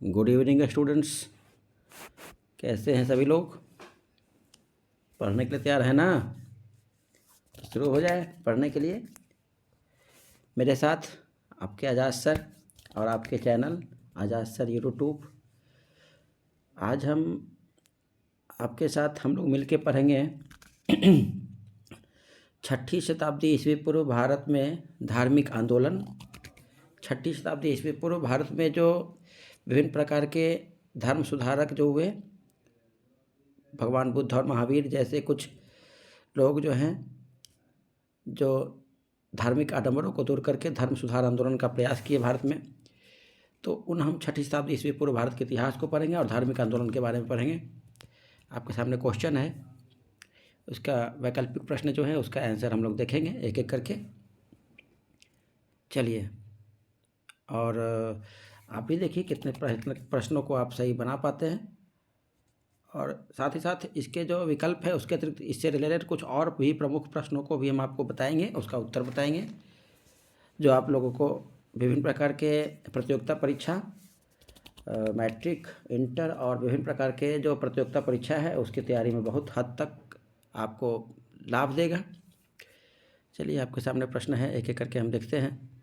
Good evening students. कैसे हैं सभी लोग? पढ़ने के लिए तैयार है ना? शुरू हो जाए पढ़ने के लिए मेरे साथ आपके आजाद सर और आपके चैनल आजाद सर यूट्यूब। आज हम आपके साथ हम लोग मिलके पढ़ेंगे 6ठी शताब्दी ईस्वी पूर्व भारत में धार्मिक आंदोलन। 6ठी शताब्दी ईस्वी पूर्व भारत में जो विभिन्न प्रकार के धर्म सुधारक जो हुए, भगवान बुद्ध और महावीर जैसे कुछ लोग जो हैं, जो धार्मिक आडंबरों को दूर करके धर्म सुधार आंदोलन का प्रयास किए भारत में। तो हम 6ठी शताब्दी ईस्वी पूर्व भारत के इतिहास को पढ़ेंगे और धार्मिक आंदोलन के बारे में पढ़ेंगे। आपके सामने क्वेश्चन है, उसका वैकल्पिक प्रश्न जो है उसका आंसर हम लोग देखेंगे एक एक करके। चलिए, और आप भी देखिए कितने प्रश्नों को आप सही बना पाते हैं, और साथ ही साथ इसके जो विकल्प है उसके अतिरिक्त इससे रिलेटेड कुछ और भी प्रमुख प्रश्नों को भी हम आपको बताएंगे, उसका उत्तर बताएंगे, जो आप लोगों को विभिन्न प्रकार के प्रतियोगिता परीक्षा, मैट्रिक, इंटर और विभिन्न प्रकार के जो प्रतियोगिता परीक्षा है उसकी तैयारी में बहुत हद तक आपको लाभ देगा। चलिए, आपके सामने प्रश्न है, एक एक करके हम देखते हैं।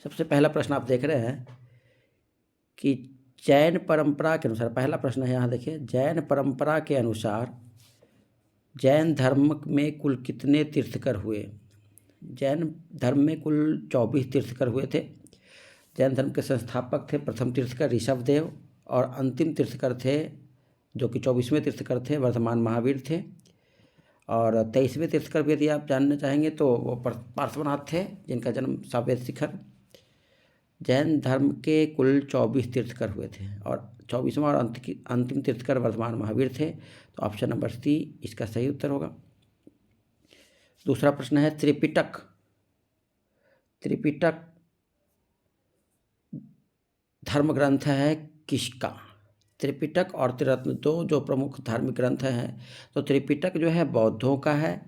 सबसे पहला प्रश्न आप देख रहे हैं कि जैन परंपरा के अनुसार, पहला प्रश्न है यहाँ देखिए, जैन परंपरा के अनुसार जैन धर्म में कुल कितने तीर्थकर हुए? जैन धर्म में कुल 24 तीर्थकर हुए थे। जैन धर्म के संस्थापक थे प्रथम तीर्थकर ऋषभदेव, और अंतिम तीर्थकर थे जो कि 24वें तीर्थकर थे वर्धमान महावीर थे। और 23वें तीर्थकर भी यदि आप जानना चाहेंगे तो वो पार्श्वनाथ थे, जिनका जन्म सावेत शिखर। जैन धर्म के कुल 24 तीर्थकर हुए थे, और 24वां और अंतिम तीर्थकर वर्धमान महावीर थे। तो ऑप्शन नंबर सी इसका सही उत्तर होगा। दूसरा प्रश्न है, त्रिपिटक धर्म ग्रंथ है किसका? त्रिपिटक और त्रिरत्न दो जो प्रमुख धार्मिक ग्रंथ हैं, तो त्रिपिटक जो है बौद्धों का है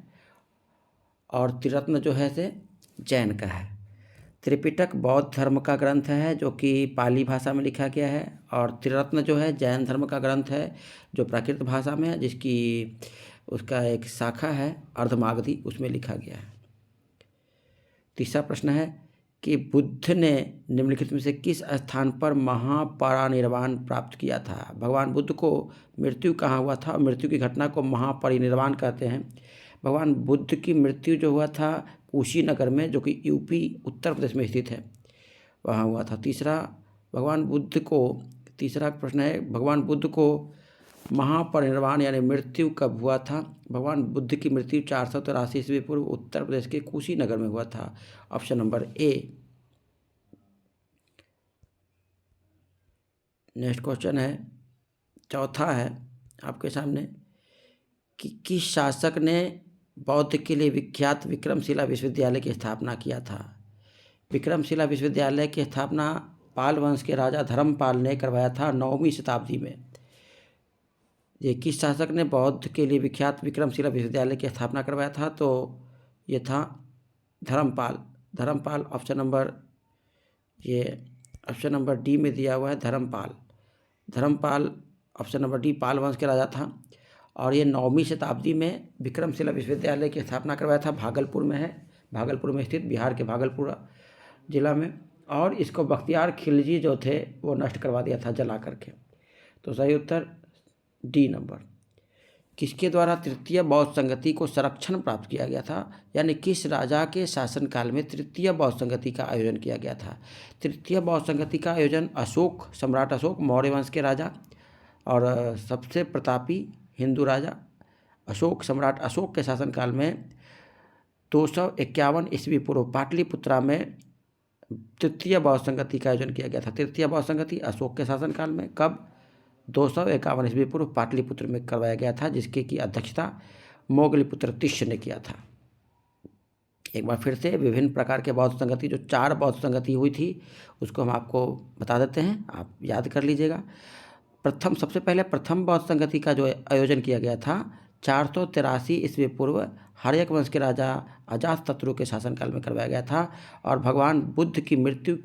और त्रिरत्न जो है से जैन का है। त्रिपिटक बौद्ध धर्म का ग्रंथ है जो कि पाली भाषा में लिखा गया है, और त्रिरत्न जो है जैन धर्म का ग्रंथ है जो प्राकृत भाषा में है, जिसकी उसका एक शाखा है अर्धमागधी, उसमें लिखा गया है। तीसरा प्रश्न है कि बुद्ध ने निम्नलिखित में से किस स्थान पर महापरिनिर्वाण प्राप्त किया था? भगवान बुद्ध को मृत्यु कहाँ हुआ था, और मृत्यु की घटना को महापरिनिर्वाण कहते हैं। भगवान बुद्ध की मृत्यु जो हुआ था कुशीनगर में, जो कि यूपी उत्तर प्रदेश में स्थित है, वहाँ हुआ था। तीसरा प्रश्न है, भगवान बुद्ध को महापरिनिर्वाण यानी मृत्यु कब हुआ था? भगवान बुद्ध की मृत्यु 483 ईस्वी पूर्व उत्तर प्रदेश के कुशीनगर में हुआ था। Option number A. Next question है, चौथा है आपके सामने कि किस शासक ने बौद्ध के लिए विख्यात विक्रमशिला विश्वविद्यालय की स्थापना किया था? विक्रमशिला विश्वविद्यालय की स्थापना पाल वंश के राजा धर्मपाल ने करवाया था 9वीं शताब्दी में। ये किस शासक ने बौद्ध के लिए विख्यात विक्रमशिला विश्वविद्यालय की स्थापना करवाया था? तो ये था धर्मपाल। ऑप्शन नंबर डी में दिया हुआ है, धर्मपाल ऑप्शन नंबर डी पाल वंश के राजा था, और ये 9वीं शताब्दी में विक्रमशिला विश्वविद्यालय की स्थापना करवाया था। भागलपुर में है, भागलपुर में स्थित, बिहार के भागलपुर जिला में, और इसको बख्तियार खिलजी जो थे वो नष्ट करवा दिया था जला करके। तो सही उत्तर डी नंबर। किसके द्वारा तृतीय बौद्ध संगति को संरक्षण प्राप्त किया गया था, यानी किस राजा के शासनकाल में तृतीय बौद्ध संगति का आयोजन किया गया था? तृतीय बौद्ध संगति का आयोजन सम्राट अशोक मौर्य वंश के राजा और सबसे प्रतापी हिंदू राजा सम्राट अशोक के शासनकाल में 251 ईस्वी पूर्व पाटलिपुत्रा में तृतीय बौद्ध संगति का आयोजन किया गया था। तृतीय बौद्ध संगति अशोक के शासनकाल में कब? 251 ईस्वी पूर्व पाटलिपुत्र में करवाया गया था, जिसके की अध्यक्षता मोगलीपुत्र तिष्य ने किया था। एक बार फिर से विभिन्न प्रकार के बौद्ध संगति, जो 4 बौद्ध संगति हुई थी उसको हम आपको बता देते हैं, आप याद कर लीजिएगा। सबसे पहले प्रथम बौद्ध संगति का जो आयोजन किया गया था 483 ईस्वी पूर्व हर्यक वंश के राजा अजातशत्रु के शासनकाल में करवाया गया था। और भगवान बुद्ध की मृत्यु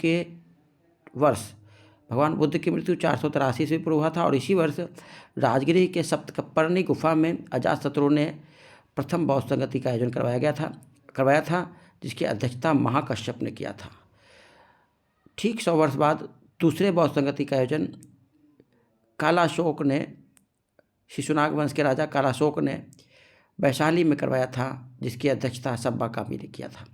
483 ईस्वी पूर्व हुआ था। और इसी वर्ष राजगिरी के सप्तपर्णी गुफा में अजातशत्रु ने प्रथम बौद्ध संगति का आयोजन करवाया था, जिसकी अध्यक्षता महाकश्यप ने किया था। ठीक 100 वर्ष बाद दूसरे बौद्ध संगति का आयोजन कालाशोक ने, शिशुनाग वंश के राजा कालाशोक ने वैशाली में करवाया था, जिसकी अध्यक्षता सब्बा कामी ने किया था।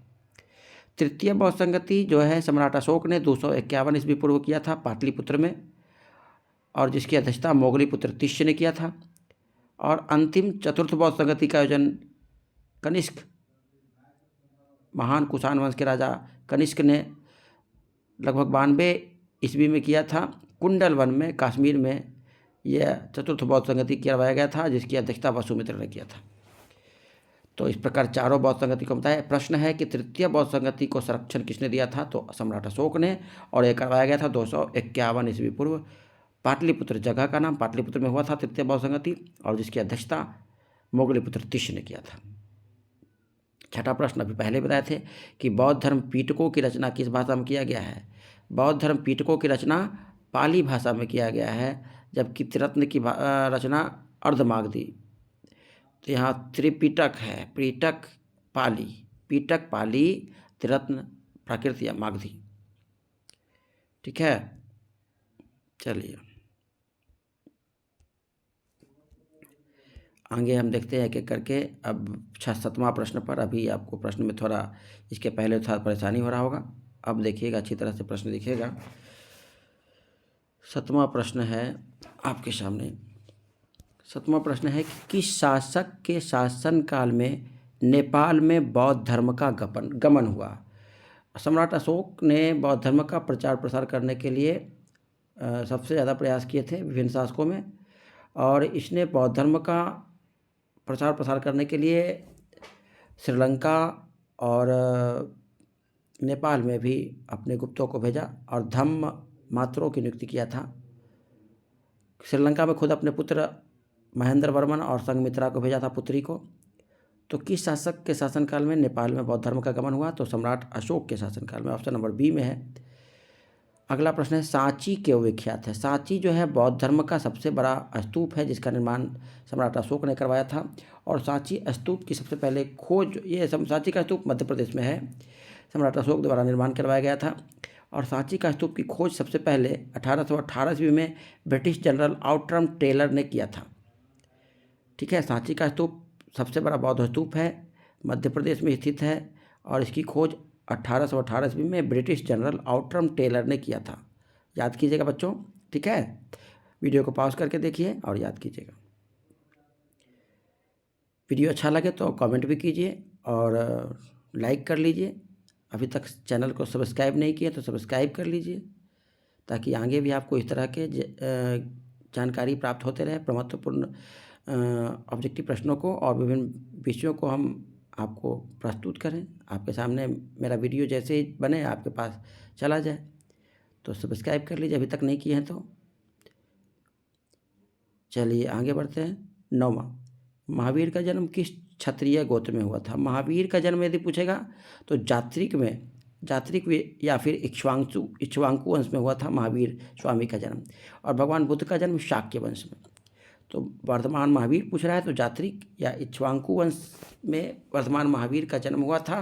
तृतीय बौद्ध संगति जो है सम्राट अशोक ने 251 ईस्वी पूर्व किया था पाटलिपुत्र में, और जिसकी अध्यक्षता मोगलीपुत्र तिष्य ने किया था। और अंतिम चतुर्थ बौद्ध संगति का आयोजन कनिष्क, महान कुषाण वंश के राजा कनिष्क ने लगभग 92 ईस्वी में किया था। कुंडल वन में कश्मीर में यह चतुर्थ बौद्ध संगति करवाया गया था, जिसकी अध्यक्षता वसुमित्र ने किया था। तो इस प्रकार चारों बौद्ध संगति को बताया। प्रश्न है कि तृतीय बौद्ध संगति को संरक्षण किसने दिया था, तो सम्राट अशोक ने, और यह करवाया गया था 251 ईस्वी पूर्व। पाटलिपुत्र जगह का नाम पाटलिपुत्र में हुआ था तृतीय बौद्ध संगति, और जिसकी अध्यक्षता मोगलीपुत्र तिष्य ने किया था। छठा प्रश्न अभी पहले बताए थे कि बौद्ध धर्म पीटकों की रचना किस भाषा में किया गया है। बौद्ध धर्म पीटकों की रचना पाली भाषा में किया गया है, जबकि त्रिरत्न की रचना अर्धमागधी। तो यहाँ त्रिपिटक है, पीटक पाली, त्रिरत्न प्राकृत या मागधी। ठीक है, चलिए आगे हम देखते हैं एक एक करके। अब 7वां प्रश्न पर, अभी आपको प्रश्न में थोड़ा इसके पहले थोड़ा परेशानी हो रहा होगा, अब देखिएगा अच्छी तरह से प्रश्न दिखेगा। 7वां प्रश्न है आपके सामने। 7वां प्रश्न है कि किस शासक के शासनकाल में नेपाल में बौद्ध धर्म का गमन हुआ। सम्राट अशोक ने बौद्ध धर्म का प्रचार प्रसार करने के लिए सबसे ज़्यादा प्रयास किए थे विभिन्न शासकों में, और इसने बौद्ध धर्म का प्रचार प्रसार करने के लिए श्रीलंका और नेपाल में भी अपने गुप्तों को भेजा और धम्म मात्रों की नियुक्ति किया था। श्रीलंका में खुद अपने पुत्र महेंद्र वर्मन और संघमित्रा को भेजा था, पुत्री को। तो किस शासक के शासनकाल में नेपाल में बौद्ध धर्म का गमन हुआ, तो सम्राट अशोक के शासनकाल में। ऑप्शन नंबर बी में है। अगला प्रश्न है सांची क्यों विख्यात है। सांची जो है बौद्ध धर्म का सबसे बड़ा स्तूप है, जिसका निर्माण सम्राट अशोक ने करवाया था। और सांची स्तूप की सबसे पहले खोज, ये सांची का स्तूप मध्य प्रदेश में है, सम्राट अशोक द्वारा निर्माण करवाया गया था। और सांची का स्तूप की खोज सबसे पहले 1818 ईस्वी में ब्रिटिश जनरल आउटरम टेलर ने किया था। ठीक है, सांची का स्तूप सबसे बड़ा बौद्ध स्तूप है, मध्य प्रदेश में स्थित है, और इसकी खोज 1818 ईस्वी में ब्रिटिश जनरल आउटरम टेलर ने किया था। याद कीजिएगा बच्चों, ठीक है। वीडियो को पॉज करके देखिए और याद कीजिएगा। वीडियो अच्छा लगे तो कमेंट भी कीजिए और लाइक कर लीजिए। अभी तक चैनल को सब्सक्राइब नहीं किया तो सब्सक्राइब कर लीजिए, ताकि आगे भी आपको इस तरह के जानकारी प्राप्त होते रहे। महत्वपूर्ण ऑब्जेक्टिव प्रश्नों को और विभिन्न विषयों को हम आपको प्रस्तुत करें। आपके सामने मेरा वीडियो जैसे ही बने आपके पास चला जाए, तो सब्सक्राइब कर लीजिए अभी तक नहीं किए हैं तो। चलिए आगे बढ़ते हैं। 9वां, महावीर का जन्म किस क्षत्रिय गोत्र में हुआ था। महावीर का जन्म यदि पूछेगा तो जात्रिक या फिर इक्ष्वाकु वंश में हुआ था महावीर स्वामी का जन्म। और भगवान बुद्ध का जन्म शाक्य वंश में। तो वर्तमान महावीर पूछ रहा है, तो जात्रिक या इक्ष्वाकु वंश में वर्तमान महावीर का जन्म हुआ था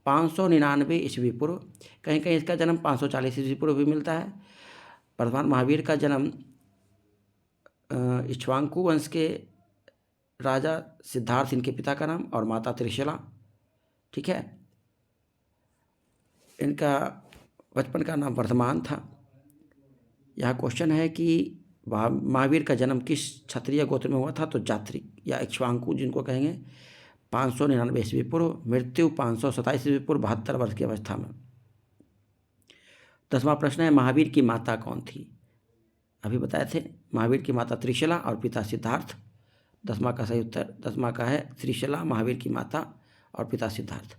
599 ईस्वी पूर्व। कहीं कहीं इसका जन्म 540 ईस्वी पूर्व भी मिलता है। वर्तमान महावीर का जन्म इक्ष्वाकु वंश के राजा सिद्धार्थ, इनके पिता का नाम, और माता त्रिशला। ठीक है, इनका बचपन का नाम वर्धमान था। यह क्वेश्चन है कि महावीर का जन्म किस क्षत्रिय गोत्र में हुआ था, तो जात्रिक या इक्ष्वाकु जिनको कहेंगे, 599 ईस्वी पूर्व, मृत्यु 527 ईस्वी पूर्व, 72 वर्ष की अवस्था में। 10वां प्रश्न है महावीर की माता कौन थी। अभी बताए थे, महावीर की माता त्रिशला और पिता सिद्धार्थ। 10वां का सही उत्तर 10वां का है त्रिशला, महावीर की माता, और पिता सिद्धार्थ।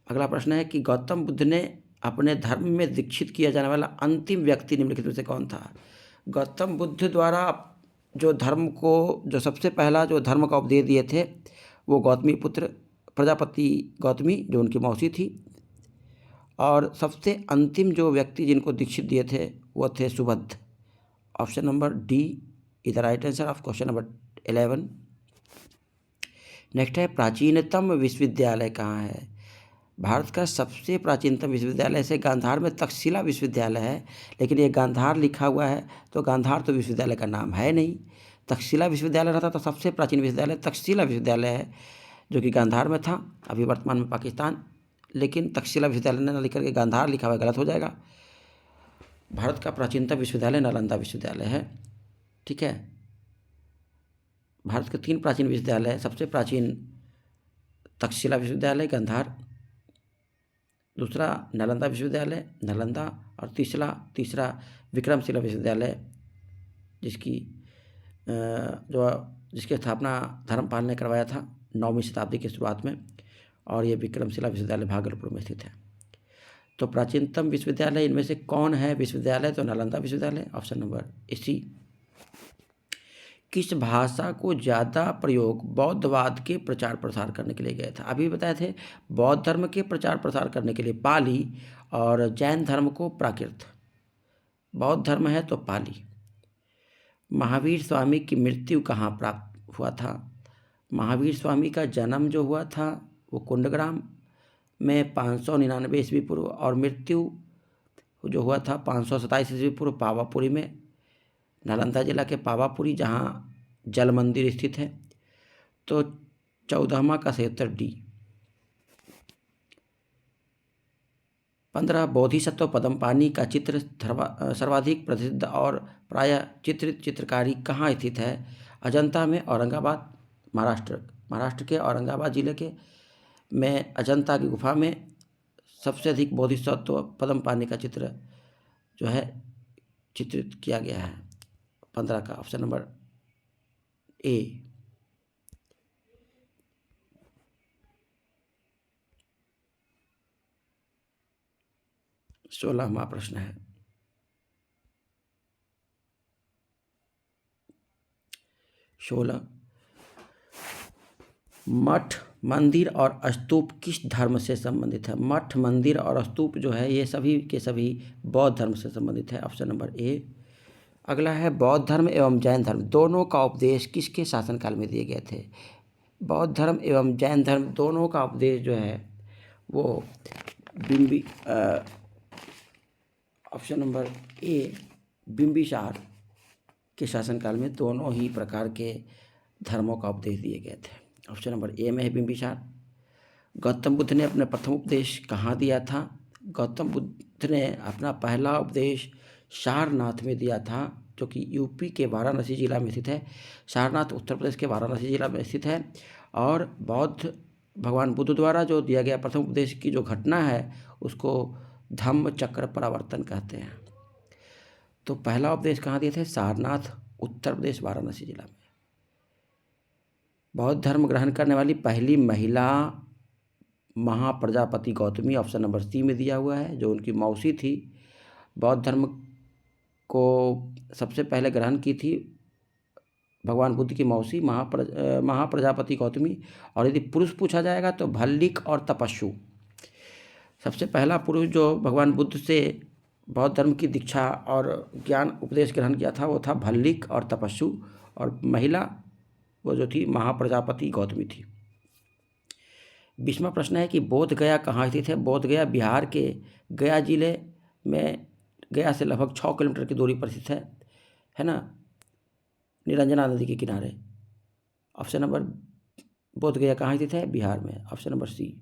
अगला प्रश्न है कि गौतम बुद्ध ने अपने धर्म में दीक्षित किया जाने वाला अंतिम व्यक्ति निम्नलिखित में से कौन था? गौतम बुद्ध द्वारा जो सबसे पहला जो धर्म का उपदेश दिए थे वो गौतमी पुत्र प्रजापति गौतमी जो उनकी मौसी थी, और सबसे अंतिम जो व्यक्ति जिनको दीक्षित दिए थे वो थे सुबुद्ध। Option number D is the right answer of question number 11। Next है प्राचीनतम विश्वविद्यालय कहाँ है? भारत का सबसे प्राचीनतम विश्वविद्यालय से गांधार में तक्षशिला विश्वविद्यालय है, लेकिन ये गांधार लिखा हुआ है तो गांधार तो विश्वविद्यालय का नाम है नहीं। तक्षशिला विश्वविद्यालय रहता तो सबसे प्राचीन विश्वविद्यालय तक्षशिला विश्वविद्यालय है जो कि गांधार में था, अभी वर्तमान में पाकिस्तान, लेकिन तक्षशिला विश्वविद्यालय ने लिख करके गांधार लिखा हुआ गलत हो जाएगा। भारत का प्राचीनतम विश्वविद्यालय नालंदा विश्वविद्यालय है। ठीक है, भारत के 3 प्राचीन विश्वविद्यालय है। सबसे प्राचीन तक्षशिला विश्वविद्यालय गांधार, दूसरा नालंदा विश्वविद्यालय नालंदा, और तीसरा विक्रमशिला विश्वविद्यालय जिसकी स्थापना धर्मपाल ने करवाया था 9वीं शताब्दी की शुरुआत में, और ये विक्रमशिला विश्वविद्यालय भागलपुर में स्थित है। तो प्राचीनतम विश्वविद्यालय इनमें से कौन है विश्वविद्यालय? तो नालंदा विश्वविद्यालय, ऑप्शन नंबर सी। किस भाषा को ज़्यादा प्रयोग बौद्धवाद के प्रचार प्रसार करने के लिए गए था? अभी बताए थे बौद्ध धर्म के प्रचार प्रसार करने के लिए पाली, और जैन धर्म को प्राकृत। बौद्ध धर्म है तो पाली। महावीर स्वामी की मृत्यु कहाँ प्राप्त हुआ था? महावीर स्वामी का जन्म जो हुआ था वो कुंडग्राम में 599 ईस्वी पूर्व, और मृत्यु जो हुआ था 527 ईस्वी पूर्व पावापुरी में, नालंदा जिला के पावापुरी, जहाँ जल मंदिर स्थित है। तो 14वां का सही उत्तर डी। 15 बोधिसत्व पद्मपाणि का चित्र सर्वाधिक प्रसिद्ध और प्रायः चित्रित चित्रकारी कहाँ स्थित है? अजंता में, औरंगाबाद, महाराष्ट्र के औरंगाबाद जिले के में अजंता की गुफा में सबसे अधिक बोधिसत्व पद्मपाणि का चित्र जो है चित्रित किया गया है। 15 का ऑप्शन नंबर ए। सोलहवां प्रश्न है, मठ, मंदिर और स्तूप किस धर्म से संबंधित है? मठ, मंदिर और स्तूप जो है ये सभी के सभी बौद्ध धर्म से संबंधित है, ऑप्शन नंबर ए। अगला है बौद्ध धर्म एवं जैन धर्म दोनों का उपदेश किसके शासनकाल में दिए गए थे? बौद्ध धर्म एवं जैन धर्म दोनों का उपदेश जो है वो ऑप्शन नंबर ए बिंबिसार के शासनकाल में दोनों ही प्रकार के धर्मों का उपदेश दिए गए थे। ऑप्शन नंबर ए में है बिंबिसार। गौतम बुद्ध ने अपना प्रथम उपदेश कहाँ दिया था? गौतम बुद्ध ने अपना पहला उपदेश सारनाथ में दिया था, जो कि यूपी के वाराणसी जिला में स्थित है। सारनाथ उत्तर प्रदेश के वाराणसी जिला में स्थित है। और भगवान बुद्ध द्वारा जो दिया गया प्रथम उपदेश की जो घटना है उसको धम्म चक्र परावर्तन कहते हैं। तो पहला उपदेश कहाँ दिए थे? सारनाथ, उत्तर प्रदेश, वाराणसी जिला में। बौद्ध धर्म ग्रहण करने वाली पहली महिला Mahaprajapati Gautami, option number C में दिया हुआ है, जो उनकी मौसी थी। बौद्ध धर्म को सबसे पहले ग्रहण की थी भगवान बुद्ध की मौसी महाप्रजापति गौतमी। और यदि पुरुष पूछा जाएगा तो भल्लिक और तपस्सु। सबसे पहला पुरुष जो भगवान बुद्ध से बौद्ध धर्म की दीक्षा और ज्ञान उपदेश ग्रहण किया था वो था भल्लिक और तपस्सु, और महिला वो जो थी महाप्रजापति गौतमी थी। 20वां प्रश्न है कि बोध गया कहाँ स्थित है? बोध गया बिहार के गया जिले में, गया से लगभग 6 किलोमीटर की दूरी पर स्थित है ना, निरंजना नदी के किनारे। ऑप्शन नंबर, बोध गया कहाँ स्थित है? बिहार में, ऑप्शन नंबर सी।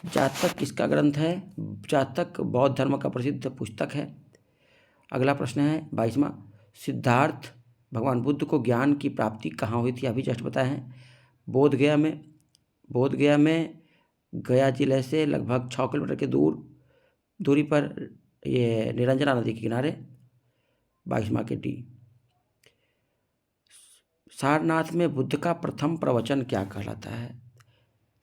जातक किसका ग्रंथ है? जातक बौद्ध धर्म का प्रसिद्ध पुस्तक है। अगला प्रश्न है 22वां, सिद्धार्थ भगवान बुद्ध को ज्ञान की प्राप्ति कहाँ हुई थी? अभी जस्ट बताए हैं, बोध गया में। बोध गया में गया जिले से लगभग 6 किलोमीटर की दूरी पर ये निरंजना नदी के किनारे। 22वां के डी। सारनाथ में बुद्ध का प्रथम प्रवचन क्या कहलाता है?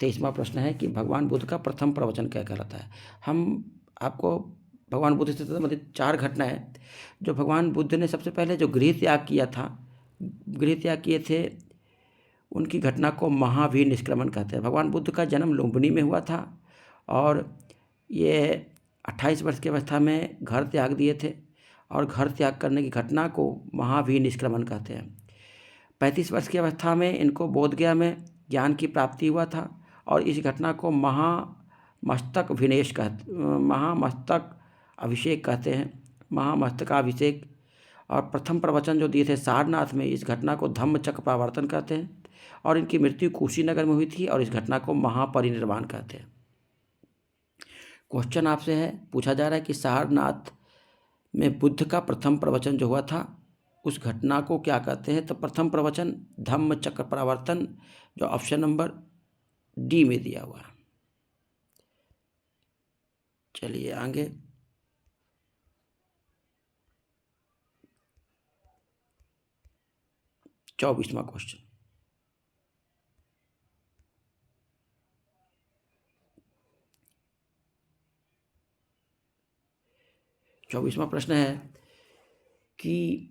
23वां प्रश्न है कि भगवान बुद्ध का प्रथम प्रवचन क्या कहलाता है। हम आपको भगवान बुद्ध से संबंधित 4 घटनाएं जो भगवान बुद्ध ने सबसे पहले जो गृह त्याग किया था, गृह त्याग किए थे, उनकी घटना को महावीर निष्क्रमण कहते हैं। भगवान बुद्ध का जन्म लुम्बिनी में हुआ था और ये 28 वर्ष की अवस्था में घर त्याग दिए थे और घर त्याग करने की घटना को महावीर निष्क्रमण कहते हैं। 35 वर्ष की अवस्था में इनको बोधगया में ज्ञान की प्राप्ति हुआ था और इस घटना को महामस्तक अभिषेक कहते हैं, महामस्तकाभिषेक। और प्रथम प्रवचन जो दिए थे सारनाथ में, इस घटना को धम्मचक्र प्रवर्तन कहते हैं और इनकी मृत्यु कुशीनगर में हुई थी और इस घटना को महापरिनिर्वाण कहते हैं। क्वेश्चन आपसे है, पूछा जा रहा है कि सारनाथ में बुद्ध का प्रथम प्रवचन जो हुआ था उस घटना को क्या कहते हैं। तो प्रथम प्रवचन धम्मचक्र प्रवर्तन, जो ऑप्शन नंबर डी में दिया हुआ है। चलिए आगे। 24वां क्वेश्चन। चौबीसवां प्रश्न है कि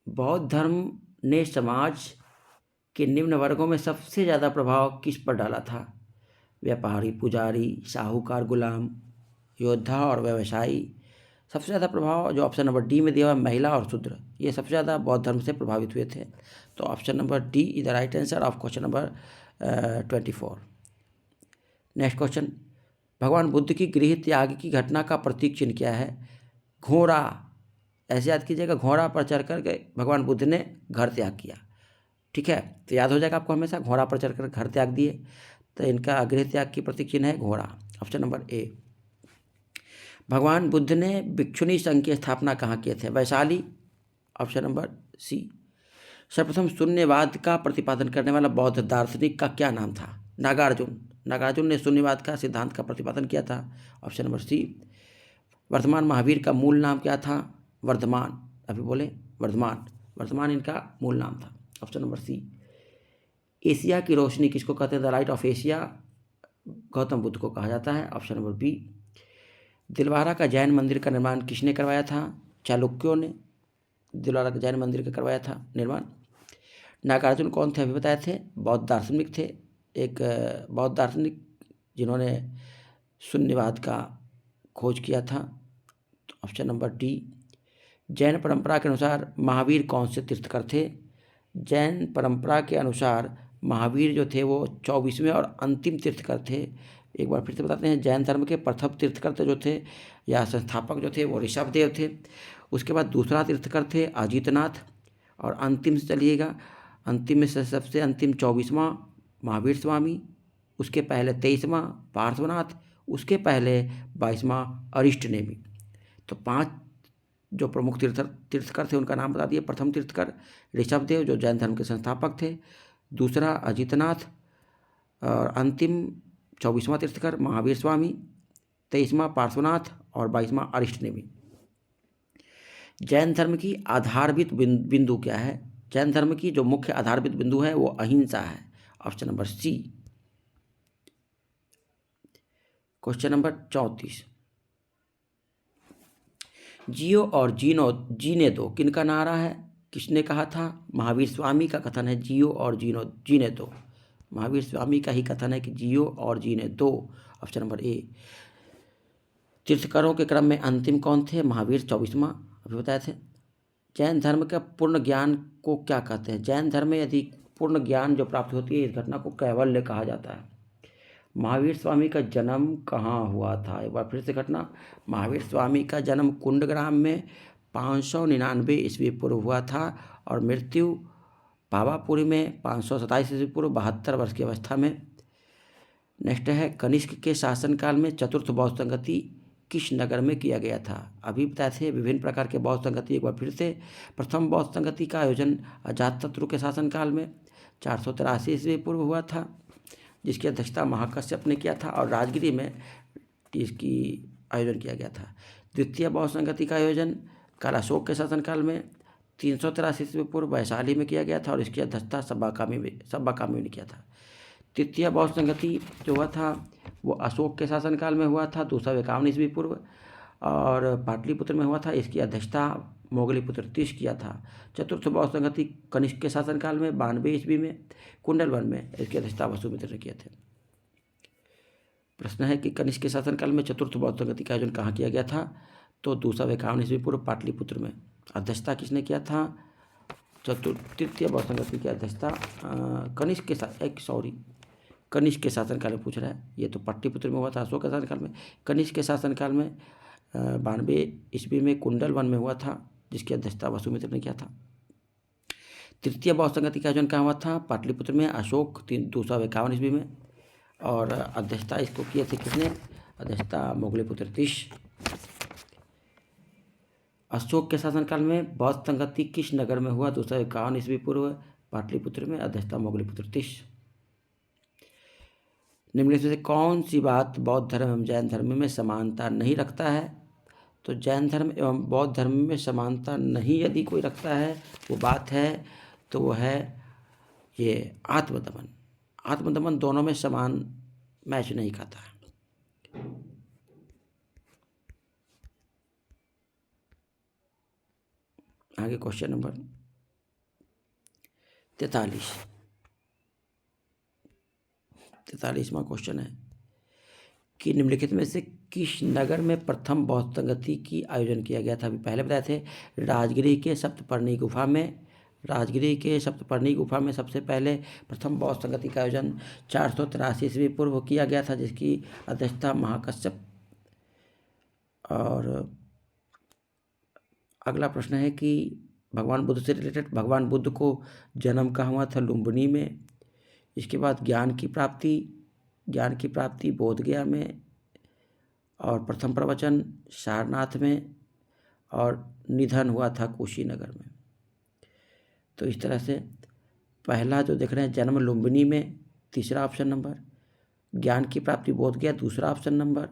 बौद्ध धर्म ने समाज के निम्न वर्गों में सबसे ज़्यादा प्रभाव किस पर डाला था। व्यापारी, पुजारी, साहूकार, गुलाम, योद्धा और व्यवसायी। सबसे ज़्यादा प्रभाव जो ऑप्शन नंबर डी में दिया हुआ महिला और शूद्र, ये सबसे ज़्यादा बौद्ध धर्म से प्रभावित हुए थे। तो option number D is the right answer of question number 24। Next question, भगवान बुद्ध की गृह त्याग की घटना का प्रतीक चिन्ह क्या है। घोड़ा, ऐसे याद कीजिएगा, घोड़ा पर चढ़ कर के भगवान बुद्ध ने घर त्याग किया। ठीक है, तो याद हो जाएगा आपको हमेशा, घोड़ा पर चढ़कर घर त्याग दिए, तो इनका गृह त्याग की प्रतीक चिन्ह है घोड़ा। Option number A. भगवान बुद्ध ने भिक्षुणी संघ की स्थापना कहाँ किए थे। वैशाली। Option number C. सर्वप्रथम शून्यवाद का प्रतिपादन करने वाला बौद्ध दार्शनिक का क्या नाम था। नागार्जुन। नागार्जुन ने शून्यवाद का सिद्धांत का प्रतिपादन किया था। Option number C. Vardhaman Mahavir का मूल नाम क्या था। वर्धमान, अभी बोले वर्धमान, वर्धमान इनका मूल नाम था। ऑप्शन नंबर सी। एशिया की रोशनी किसको कहते हैं। The light of Asia Gautam Buddha को कहा जाता है। Option number B. दिलवारा का जैन मंदिर का निर्माण किसने करवाया था। चालुक्यों ने दिलवारा का जैन मंदिर का करवाया था निर्माण। नागार्जुन कौन थे, अभी बताए थे, बौद्ध दार्शनिक थे, एक बौद्ध दार्शनिक जिन्होंने शून्यवाद का खोज किया था। तो ऑप्शन नंबर डी। जैन परंपरा के अनुसार महावीर कौन से तीर्थकर थे। जैन परंपरा के अनुसार महावीर जो थे वो 24वें और अंतिम तीर्थकर थे। एक बार फिर से बताते हैं, जैन धर्म के प्रथम तीर्थकर जो थे या संस्थापक जो थे वो ऋषभदेव थे। उसके बाद दूसरा तीर्थकर थे अजितनाथ और अंतिम से चलिएगा, अंतिम में से सबसे अंतिम 24वां महावीर स्वामी, उसके पहले 23वां पार्श्वनाथ, उसके पहले 22वां अरिष्टनेमी। तो 5 जो प्रमुख तीर्थकर थे उनका नाम बता दिए। प्रथम तीर्थकर ऋषभदेव जो जैन धर्म के संस्थापक थे, दूसरा अजितनाथ और अंतिम 24वां तीर्थकर महावीर स्वामी, 23वां पार्श्वनाथ और 22वां अरिष्टनेमी। जैन धर्म की आधारभूत बिंदु क्या है। जैन धर्म की जो मुख्य आधारभूत बिंदु है वो अहिंसा है। Option number C. Question number 34। जियो और जीने दो किनका नारा है। किसने कहा था। महावीर स्वामी का कथन है जियो और जीने दो। महावीर स्वामी का ही कथन है कि जियो और जीने दो। Option number A. तीर्थकरों के क्रम में अंतिम कौन थे। महावीर 24वां, अभी बताए थे। जैन धर्म का पूर्ण ज्ञान को क्या कहते हैं। जैन धर्म में यदि पूर्ण ज्ञान जो प्राप्त होती है इस घटना को कैवल्य कहा जाता है। महावीर स्वामी का जन्म कहाँ हुआ था। एक बार फिर से घटना, महावीर स्वामी का जन्म कुंडग्राम में 599 ईस्वी पूर्व हुआ था और मृत्यु पावापुरी में 527 ईस्वी पूर्व 72 वर्ष की अवस्था में। नेक्स्ट है, कनिष्क के शासनकाल में चतुर्थ बौद्ध संगति किस नगर में किया गया था। अभी बताए थे विभिन्न प्रकार के बौद्ध संगति। एक बार फिर से, प्रथम बौद्ध संगति का आयोजन अजातशत्रु के शासनकाल में 483 ईस्वी पूर्व हुआ था, जिसकी अध्यक्षता महाकश्यप ने किया था और राजगिरी में इसकी आयोजन किया गया था। द्वितीय बौद्ध संगति का आयोजन कालाशोक के शासनकाल में 383 ईस्वी पूर्व वैशाली में किया गया था और इसकी अध्यक्षता सब्बाकामी ने किया था। तृतीय बौद्ध संगति जो हुआ था वो अशोक के शासनकाल में हुआ था 251 ईस्वी पूर्व और पाटलिपुत्र में हुआ था। इसकी अध्यक्षता मोगलीपुत्र तीस किया था। चतुर्थ बौद्ध संगति कनिष्क के शासनकाल में 92 ईस्वी में कुंडलवन में इसकी अध्यक्षता वसुमित्र ने किए थे। प्रश्न है कि कनिष्क के शासनकाल में चतुर्थ बौद्ध संगति का आयोजन कहाँ किया गया था? तो 251 ईस्वी पूर्व पाटलिपुत्र में। अध्यक्षता किसने किया था? तृतीय बौद्ध संगति की अध्यक्षता कनिष्क के शासनकाल में पूछ रहा है। ये तो पाटलिपुत्र में हुआ था अशोक के शासनकाल में। कनिष्क के शासनकाल में 92 ईस्वी में कुंडलवन में हुआ था जिसकी अध्यक्षता वसुमित्र ने किया था। तृतीय बौद्ध संगति का आयोजन कहाँ हुआ था? पाटलिपुत्र में अशोक 251 ईस्वी में और अध्यक्षता इसको किए थे किसने? अध्यक्षता मोगलीपुत्र तीस। अशोक के शासनकाल में बौद्ध संगति किस नगर में हुआ? 251 ईस्वी पूर्व पाटलिपुत्र में, अध्यक्षता मोगलीपुत्र तीस। निम्नलिखित में से कौन सी बात बौद्ध धर्म एवं जैन धर्म में समानता नहीं रखता है? तो जैन धर्म एवं बौद्ध धर्म में समानता नहीं यदि कोई रखता है वो बात है तो वो है ये आत्मदमन। आत्मदमन दोनों में समान मैच नहीं खाता है। आगे क्वेश्चन नंबर 43वां क्वेश्चन है कि निम्नलिखित में से किस नगर में प्रथम बौद्ध संगति की आयोजन किया गया था? अभी पहले बताए थे राजगिरी के सप्तपर्णी गुफा में। राजगिरी के सप्तपर्णी गुफा में सबसे पहले प्रथम बौद्ध संगति का आयोजन 483 ईस्वी पूर्व किया गया था जिसकी अध्यक्षता महाकश्यप। और अगला प्रश्न है कि भगवान बुद्ध से रिलेटेड भगवान बुद्ध को जन्म कहाँ हुआ था? लुम्बिनी में। इसके बाद ज्ञान की प्राप्ति बोधगया में और प्रथम प्रवचन सारनाथ में और निधन हुआ था कुशीनगर में। तो इस तरह से पहला जो देख रहे हैं जन्म लुम्बिनी में, तीसरा ऑप्शन नंबर, ज्ञान की प्राप्ति बोधगया दूसरा ऑप्शन नंबर,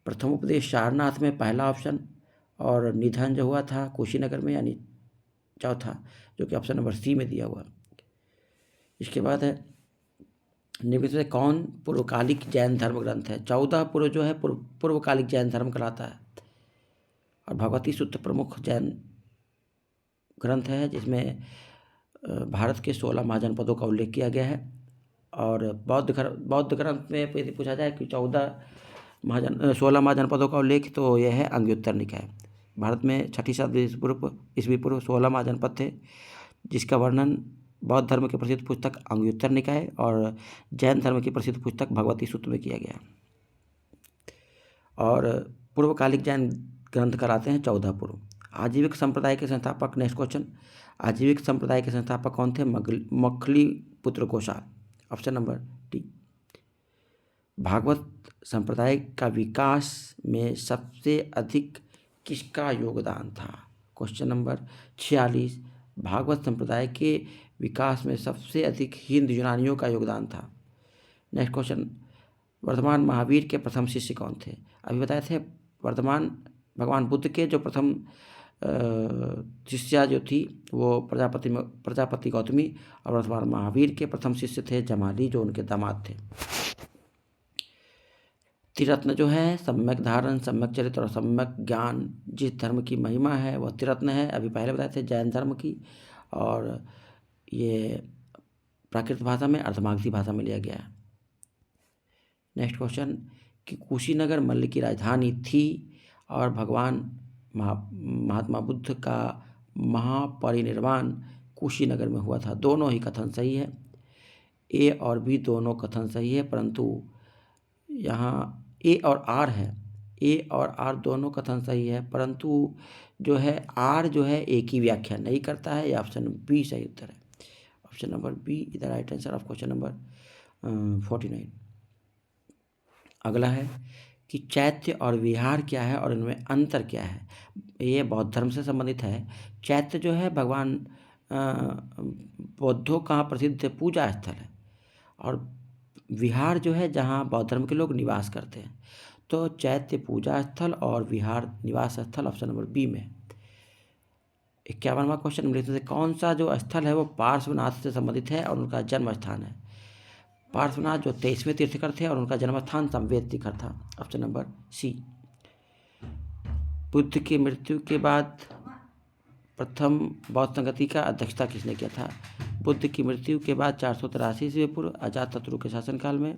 प्रथम उपदेश सारनाथ में पहला ऑप्शन और निधन जो हुआ था कुशीनगर में यानी चौथा, जो कि ऑप्शन नंबर सी में दिया हुआ। इसके बाद है निम्नलिखित से कौन पूर्वकालिक जैन धर्म ग्रंथ है? 14 पूर्व जो है पूर्वकालिक जैन धर्म कहलाता है और भगवती सूत्र प्रमुख जैन ग्रंथ है जिसमें भारत के 16 महाजनपदों का उल्लेख किया गया है। और बौद्ध ग्रंथ में यदि पूछा जाए कि 16 महाजनपदों का उल्लेख तो यह है अंग्युत्तर निकाय। भारत में 6ठी शताब्दी ईस्वी पूर्व 16 महाजनपद थे जिसका वर्णन बौद्ध धर्म की प्रसिद्ध पुस्तक अंग्युत्तर निकाय और जैन धर्म की प्रसिद्ध पुस्तक भगवती सूत्र में किया गया। और पूर्वकालिक जैन ग्रंथ कहलाते हैं 14 पूर्व। आजीविक संप्रदाय के संस्थापक, नेक्स्ट क्वेश्चन, आजीविक संप्रदाय के संस्थापक कौन थे? Makhali Putra Ghoshal, option number D. भागवत संप्रदाय का विकास में सबसे अधिक किसका योगदान था? क्वेश्चन नंबर 46, भागवत संप्रदाय के विकास में सबसे अधिक हिंद यूनानियों का योगदान था। नेक्स्ट क्वेश्चन, वर्धमान महावीर के प्रथम शिष्य कौन थे? अभी बताए थे वर्धमान भगवान बुद्ध के जो प्रथम शिष्या जो थी वो प्रजापति गौतमी और वर्धमान महावीर के प्रथम शिष्य थे जमाली जो उनके दामाद थे। त्रिरत्न जो है सम्यक धारण, सम्यक चरित्र और सम्यक ज्ञान, जिस धर्म की महिमा है वह त्रिरत्न है। अभी पहले बताए थे जैन धर्म की और ये प्राकृत भाषा में अर्धमागधी भाषा में लिया गया है। नेक्स्ट क्वेश्चन कि कुशीनगर मल्ल की राजधानी थी और भगवान महात्मा बुद्ध का महापरिनिर्वाण कुशीनगर में हुआ था। दोनों ही कथन सही है, ए और बी दोनों कथन सही है, परंतु यहाँ ए और आर है, ए और आर दोनों कथन सही है परंतु जो है आर जो है ए की व्याख्या नहीं करता है। यह ऑप्शन बी सही उत्तर है। Option number B is the right answer of question number 49। अगला है कि चैत्य और विहार क्या है और इनमें अंतर क्या है? ये बौद्ध धर्म से संबंधित है। चैत्य जो है भगवान बौद्धों का प्रसिद्ध पूजा स्थल है और विहार जो है जहाँ बौद्ध धर्म के लोग निवास करते हैं। तो चैत्य पूजा स्थल और विहार निवास स्थल ऑप्शन नंबर बी में। 51वां क्वेश्चन, निम्नलिखित में से कौन सा जो स्थल है वो पार्श्वनाथ से संबंधित है और उनका जन्म स्थान है? पार्श्वनाथ जो 23वें तीर्थंकर थे और उनका जन्म स्थान संवेद शिखर था। ऑप्शन नंबर सी। बुद्ध की मृत्यु के बाद प्रथम बौद्ध संगति का अध्यक्षता किसने किया था? बुद्ध की मृत्यु के बाद 483 ईस्वी पूर्व अजातशत्रु के शासनकाल में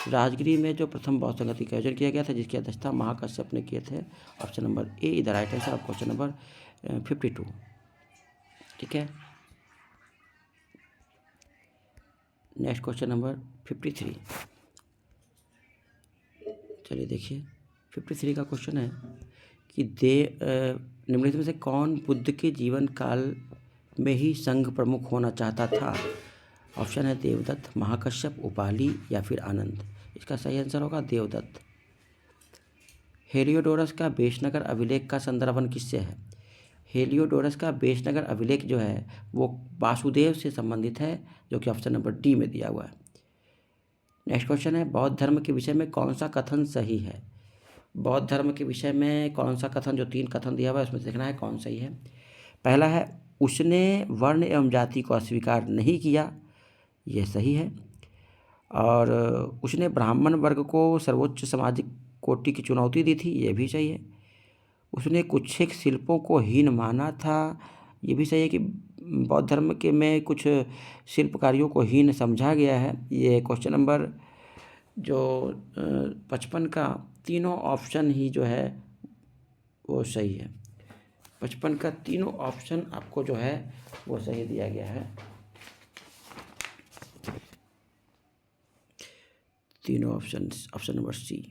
राजगिरी में जो प्रथम बौद्ध संगति का आयोजन किया गया था, जिसकी अध्यक्षता महाकश्यप ने किए थे। Option number A is the right answer of question number 52। ठीक है, नेक्स्ट क्वेश्चन नंबर 53। चलिए देखिए, 53 का क्वेश्चन है कि निम्नलिखित में से कौन बुद्ध के जीवन काल में ही संघ प्रमुख होना चाहता था? ऑप्शन है देवदत्त, महाकश्यप, उपाली या फिर आनंद। इसका सही आंसर होगा देवदत्त। हेलियोडोरस का बेशनगर अभिलेख का संदर्भन किससे है? हेलियोडोरस का बेशनगर अभिलेख जो है वो वासुदेव से संबंधित है, जो कि ऑप्शन नंबर डी में दिया हुआ है। नेक्स्ट क्वेश्चन है, बौद्ध धर्म के विषय में कौन सा कथन सही है? बौद्ध धर्म के विषय में कौन सा कथन, जो 3 कथन दिया हुआ है उसमें देखना है कौन सही है। पहला है, उसने वर्ण एवं जाति को अस्वीकार नहीं किया, यह सही है। और उसने ब्राह्मण वर्ग को सर्वोच्च सामाजिक कोटि की चुनौती दी थी, यह भी सही है। उसने कुछेक शिल्पों को हीन माना था, ये भी सही है कि बौद्ध धर्म के में कुछ शिल्पकारियों को हीन समझा गया है। ये क्वेश्चन नंबर जो 55 का तीनों ऑप्शन ही जो है वो सही है। 55 का तीनों ऑप्शन आपको जो है वो सही दिया गया है, तीनों ऑप्शन। ऑप्शन नंबर सी।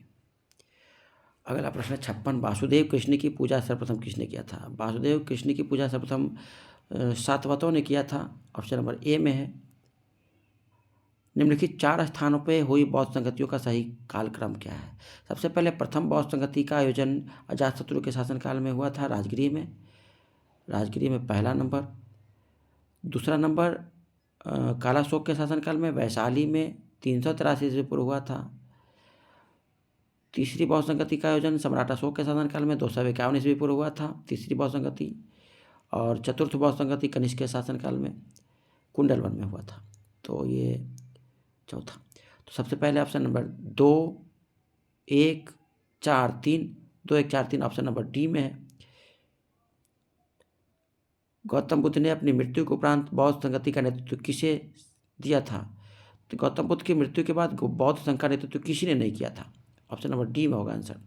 अगला प्रश्न है 56, वासुदेव कृष्ण की पूजा सर्वप्रथम किसने किया था? वासुदेव कृष्ण की पूजा सर्वप्रथम सातवतों ने किया था, ऑप्शन नंबर ए में है। निम्नलिखित 4 स्थानों पर हुई बौद्ध संगतियों का सही कालक्रम क्या है? सबसे पहले प्रथम बौद्ध संगति का आयोजन अजातशत्रु के शासनकाल में हुआ था, राजगिरी में। राजगिरी में पहला नंबर। दूसरा नंबर कालाशोक के शासनकाल में वैशाली में 383 ईस्वी पूर्व हुआ था। तीसरी बौद्ध संगति का आयोजन सम्राट अशोक के शासनकाल में 251 ईस्वी पूर्व हुआ था, तीसरी बौद्ध संगति। और चतुर्थ बौद्ध संगति कनिष्क के शासनकाल में कुंडलवन में हुआ था। तो ये चौथा। तो सबसे पहले option number 2, 1, 4, 3, 2, 1, 4, 3 option number D में है। गौतम बुद्ध ने अपनी मृत्यु के उपरांत बौद्ध संगति का नेतृत्व किसे दिया था? तो गौतम बुद्ध की मृत्यु के बाद बौद्ध संघ का नेतृत्व किसी ने नहीं किया था, ऑप्शन नंबर डी में होगा आंसर।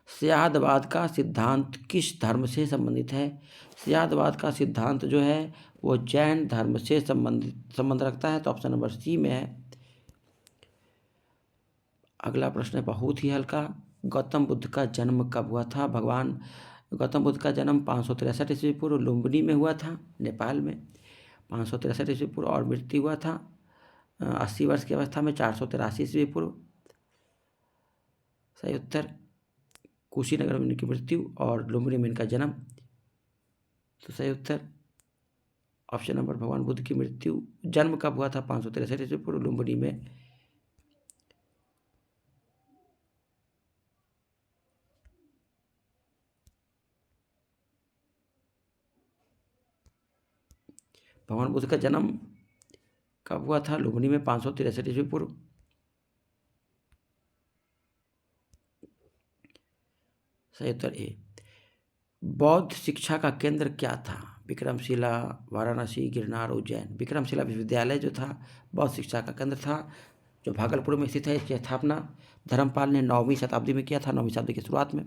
स्यादवाद का सिद्धांत किस धर्म से संबंधित है? स्यादवाद का सिद्धांत जो है वो जैन धर्म से संबंध रखता है, तो ऑप्शन नंबर सी में है। अगला प्रश्न है बहुत ही हल्का, गौतम बुद्ध का जन्म कब हुआ था? भगवान गौतम बुद्ध का जन्म 563 ईस्वी पूर्व लुम्बिनी में हुआ था, नेपाल में। 563 ईस्वी पूर्व और मृत्यु हुआ था 80 वर्ष की अवस्था में 483 ईस्वी पूर्व। सही उत्तर, कुशीनगर में इनकी मृत्यु और लुम्बिनी में इनका जन्म। तो सही उत्तर ऑप्शन नंबर, भगवान बुद्ध की मृत्यु जन्म कब हुआ था? 563 ईस्वी पूर्व लुम्बिनी में। भगवान बुद्ध का जन्म कब हुआ था? लुम्बिनी में 563 ईस्वी पूर्व। सही उत्तर ए। बौद्ध शिक्षा का केंद्र क्या था? विक्रमशिला, वाराणसी, गिरनार, उज्जैन। विक्रमशिला विश्वविद्यालय जो था बौद्ध शिक्षा का केंद्र था, जो भागलपुर में स्थित है। इसकी स्थापना धर्मपाल ने 9वीं शताब्दी में किया था, 9वीं शताब्दी की शुरुआत में।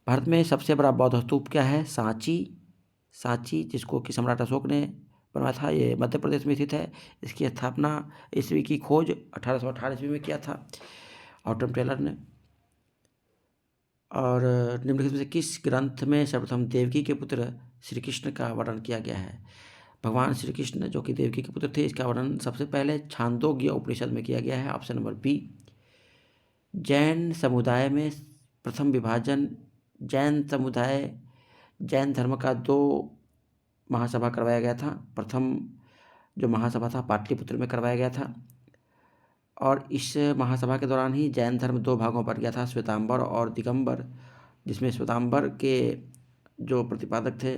भारत में सबसे बड़ा बौद्ध स्तूप क्या है? सांची, जिसको कि सम्राट अशोक ने बनवाया था, ये मध्य प्रदेश में स्थित है। इसकी स्थापना ईस्वी की खोज 1818 ईस्वी में किया था ऑटम टेलर ने। और निम्नलिखित में से किस ग्रंथ में सर्वप्रथम देवकी के पुत्र श्री कृष्ण का वर्णन किया गया है? भगवान श्री कृष्ण जो कि देवकी के पुत्र थे, इसका वर्णन सबसे पहले छांदोग्य उपनिषद में किया गया है, ऑप्शन नंबर बी। जैन समुदाय में प्रथम विभाजन, जैन धर्म का 2 महासभा करवाया गया था। प्रथम जो महासभा था पाटलिपुत्र में करवाया गया था, और इस महासभा के दौरान ही जैन धर्म 2 भागों पर गया था, श्वेतांबर और दिगंबर, जिसमें श्वेतांबर के जो प्रतिपादक थे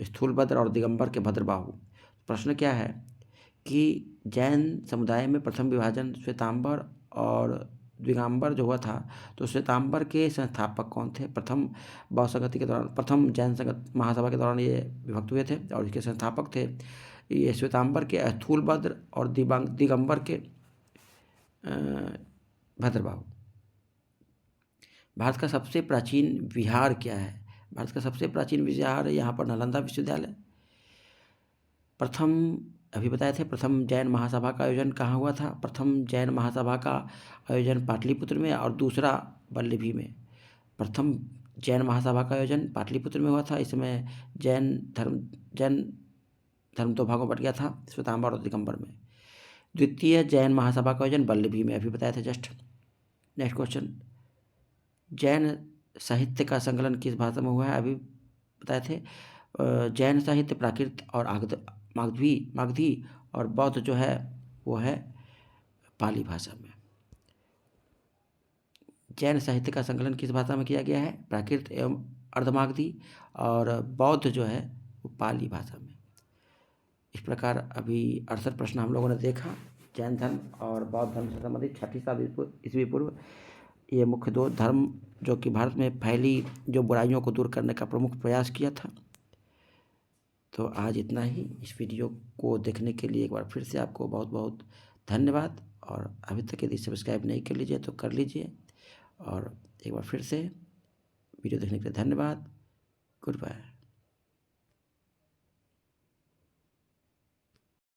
स्थूलभद्र और दिगंबर के भद्रबाहु। प्रश्न क्या है कि जैन समुदाय में प्रथम विभाजन श्वेतांबर और दिगंबर जो हुआ था, तो श्वेतांबर के संस्थापक कौन थे? प्रथम बौद्ध संगति के दौरान, प्रथम जैन संगत महासभा के दौरान ये विभक्त हुए थे और इसके संस्थापक थे ये श्वेतांबर के स्थूलभद्र और दिगंबर के भद्रबाहु। भारत का सबसे प्राचीन विहार क्या है? भारत का सबसे प्राचीन विहार यहाँ पर नालंदा विश्वविद्यालय। प्रथम अभी बताए थे, प्रथम जैन महासभा का आयोजन कहाँ हुआ था? प्रथम जैन महासभा का आयोजन पाटलिपुत्र में और दूसरा वल्लभी में। प्रथम जैन महासभा का आयोजन पाटलिपुत्र में हुआ था। इस समय जैन धर्म दो भागों बट गया था, श्वेतांबर और दिगंबर में। द्वितीय जैन महासभा का आयोजन वल्लभी में, अभी बताया था जस्ट। नेक्स्ट क्वेश्चन, जैन साहित्य का संकलन किस भाषा में हुआ है? अभी बताए थे। जैन साहित्य प्राकृत और मागधी और बौद्ध जो है वो है पाली भाषा में। जैन साहित्य का संकलन किस भाषा में किया गया है? प्राकृत एवं अर्धमागधी, और बौद्ध जो है वो पाली भाषा में। इस प्रकार अभी 68 प्रश्न हम लोगों ने देखा जैन धर्म और बौद्ध धर्म से संबंधित 6वीं ईस्वी पूर्व। ये मुख्य दो धर्म जो कि भारत में फैली जो बुराइयों को दूर करने का प्रमुख प्रयास किया था। तो आज इतना ही। इस वीडियो को देखने के लिए एक बार फिर से आपको बहुत बहुत धन्यवाद, और अभी तक यदि सब्सक्राइब नहीं कर लीजिए तो कर लीजिए, और एक बार फिर से वीडियो देखने के लिए धन्यवाद। Good bye.